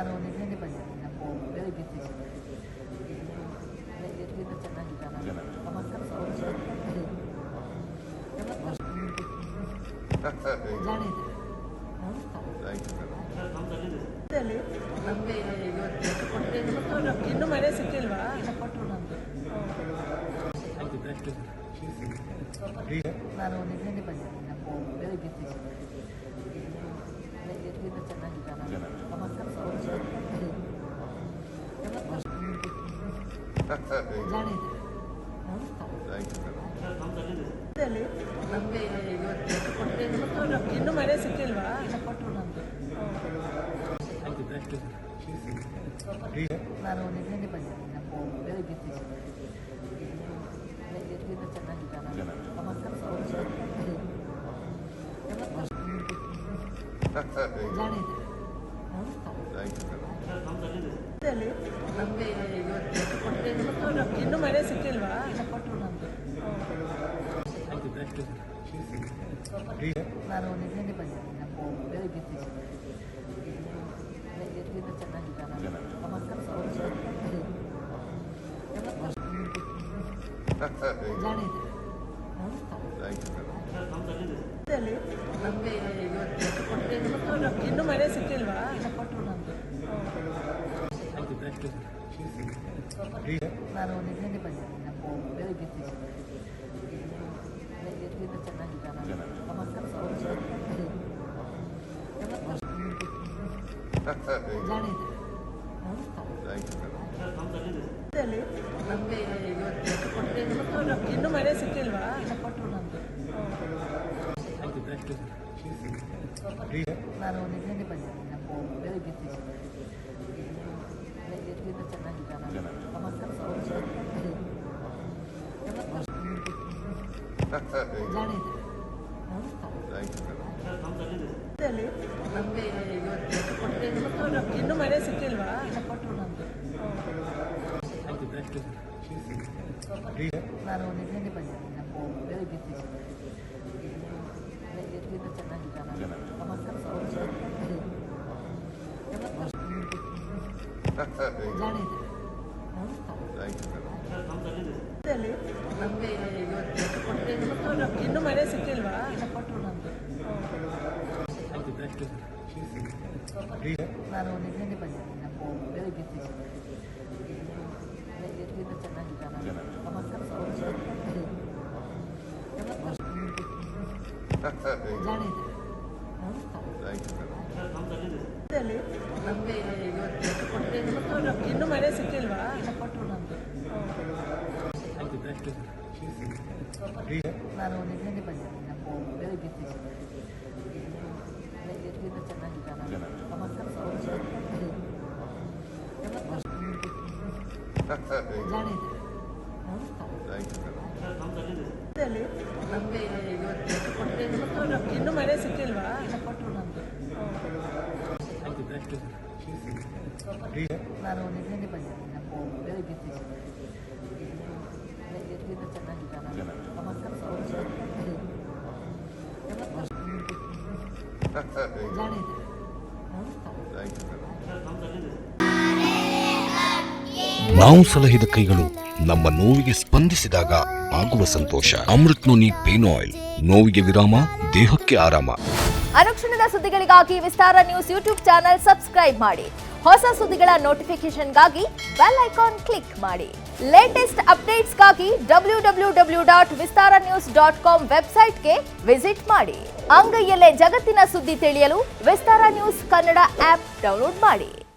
ನಾನು ನಿನ್ನೆ ಬಂದಿದ್ದೀನಿ. ನಮ್ಮ ಬೆಳಿಗ್ಗೆ ಎಲ್ಲಿಂದ ಚೆನ್ನಾಗಿದ್ದಾನೆ ಮಕ್ಕಳು ಜಾಣ ಇದೆ. ನಮಗೆ ಇವತ್ತು ಕೊಟ್ಟರೆ ಇನ್ನೂ ಮನೆ ಸಿಕ್ಕಿಲ್ವಾ? ಕೊಟ್ಟರು ನಮಗೆ. ನಾನು ನಿನ್ನೆ ಬಂದಿದ್ದೀನಿ. ನಮ್ಮ ಬೆಳಿಗ್ಗೆ ಎಲ್ಲಿಂದ ಚೆನ್ನಾಗಿದ್ದಾನೆ ಮಕ್ಕಳು ಜಾಣ ಇದೆ. ನಮಗೆ ಇವತ್ತು ಕೊಟ್ಟರೆ ಇನ್ನೂ ಮನೆ ಸಿಕ್ಕಿಲ್ವಾ? ಕೊಟ್ಟರು ನಮಗೆ. ನಾನು ನಿನ್ನೆ ಬಂದಿದ್ದೀನಿ. ನಮ್ಮ ಬೆಳಿಗ್ಗೆ ಎಲ್ಲಿಂದ ಚೆನ್ನಾಗಿದ್ದಾನೆ ಮಕ್ಕಳು ಜಾಣ ಇದೆ. ನಮಗೆ ಇವತ್ತು ಕೊಟ್ಟರೆ ಇನ್ನೂ ಮನೆ ಸಿಕ್ಕಿಲ್ವಾ? ಕೊಟ್ಟರು ನಮಗೆ. ನಾನು ನಿನ್ನೆ ಬಂದಿದ್ದೀನಿ. ನಮ್ಮ ಬೆಳಿಗ್ಗೆ ಎಲ್ಲಿಂದ ಚೆನ್ನಾಗಿದ್ದಾನೆ ಮಕ್ಕಳು ಜಾಣ ಇದೆ. ನಮಗೆ ಇವತ್ತು ಕೊಟ್ಟರೆ ಇನ್ನೂ ಮನೆ ಸಿಕ್ಕಿಲ್ವಾ? ಕೊಟ್ಟರು ನಮಗೆ. ನಾನು ನಿನ್ನೆ ಬಂದಿದ್ದೀನಿ. ನಮ್ಮ ಬೆಳಿಗ್ಗೆ ಎಲ್ಲಿಂದ ಚೆನ್ನಾಗಿದ್ದಾನೆ ಮಕ್ಕಳು ಜಾಣ ಇದೆ. ನಮಗೆ ಇವತ್ತು ಕೊಟ್ಟರೆ ಇನ್ನೂ ಮನೆ ಸಿಕ್ಕಿಲ್ವಾ? ಕೊಟ್ಟರು ನಮಗೆ. ನಾನು ನಿನ್ನೆ ಬಂದಿದ್ದೀನಿ. ನಮ್ಮ ಬೆಳಿಗ್ಗೆ ಎಲ್ಲಿಂದ ಚೆನ್ನಾಗಿದ್ದಾನೆ ಮಕ್ಕಳು ಜಾಣ ಇದೆ. ನಮಗೆ ಇವತ್ತು ಕೊಟ್ಟರೆ ಇನ್ನೂ ಮನೆ ಸಿಕ್ಕಿಲ್ವಾ? ಕೊಟ್ಟರು ನಮಗೆ. ನಾನು ನಿನ್ನೆ ಬಂದಿದ್ದೀನಿ. ನಮ್ಮ ಬೆಳಿಗ್ಗೆ ಎಲ್ಲಿಂದ ಚೆನ್ನಾಗಿದ್ದಾನೆ ಮಕ್ಕಳು ಜಾಣ ಇದೆ. ನಮಗೆ ಇವತ್ತು ಕೊಟ್ಟರೆ ಇನ್ನೂ ಮನೆ ಸಿಕ್ಕಿಲ್ವಾ? ಕೊಟ್ಟರು ನಮಗೆ. ನಾನು ನಿನ್ನೆ ಬಂದಿದ್ದೀನಿ. ನಮ್ಮ ಬೆಳಿಗ್ಗೆ ಎಲ್ಲಿಂದ ಚೆನ್ನಾಗಿದ್ದಾನೆ ಮಕ್ಕಳು ಜಾಣ ಇದೆ. ನಮಗೆ ಇವತ್ತು ಕೊಟ್ಟರೆ ಇನ್ನೂ ಮನೆ ಸಿಕ್ಕಿಲ್ವಾ? ಕೊಟ್ಟರು ನಮಗೆ. ನಾನು ನಿನ್ನೆ ಬಂದಿದ್ದೀನಿ. ನಮ್ಮ ಬೆಳಿಗ್ಗೆ ಎಲ್ಲಿಂದ ಚೆನ್ನಾಗಿದ್ದಾನೆ ಮಕ್ಕಳು ಜಾಣ ಇದೆ. ನಮಗೆ ಇವತ್ತು ಕೊಟ್ಟರೆ ಇನ್ನೂ ಮನೆ ಸಿಕ್ಕಿಲ್ವಾ? ಕೊಟ್ಟರು ನಮಗೆ. ನಾನು ನಿನ್ನೆ ಬಂದಿದ್ದೀನಿ. ನಮ್ಮ ಬೆಳಿಗ್ಗೆ ಎಲ್ಲಿಂದ ಚೆನ್ನಾಗಿದ್ದಾನೆ ಮಕ್ಕಳು ಜಾಣ ಇದೆ. ನಾವು ಸಲಹಿದ ಕೈಗಳು ನಮ್ಮ ನೋವಿಗೆ ಸ್ಪಂದಿಸಿದಾಗ ಆಗುವ ಸಂತೋಷ. ಅಮೃತ್ ನೋನಿ ಪೇನ್ ಆಯಿಲ್, ನೋವಿಗೆ ವಿರಾಮ, ದೇಹಕ್ಕೆ ಆರಾಮ. ಅನುಕ್ಷಣದ ಸುದ್ದಿಗಳಿಗಾಗಿ ವಿಸ್ತಾರ ನ್ಯೂಸ್ ಯೂಟ್ಯೂಬ್ ಚಾನೆಲ್ ಸಬ್ಸ್ಕ್ರೈಬ್ ಮಾಡಿ. ಹೊಸ ಸುದ್ದಿಗಳ ನೋಟಿಫಿಕೇಶನ್ಗಾಗಿ ಬೆಲ್ ಐಕಾನ್ ಕ್ಲಿಕ್ ಮಾಡಿ. ಲೇಟೆಸ್ಟ್ ಅಪ್ಡೇಟ್ಸ್ಗಾಗಿ www.vistaranews.com ವೆಬ್ಸೈಟ್ಗೆ ವಿಸಿಟ್ ಮಾಡಿ. ಅಂಗೈಯಲ್ಲೇ ಜಗತ್ತಿನ ಸುದ್ದಿ ತಿಳಿಯಲು ವಿಸ್ತಾರ ನ್ಯೂಸ್ ಕನ್ನಡ ಆಪ್ ಡೌನ್ಲೋಡ್ ಮಾಡಿ.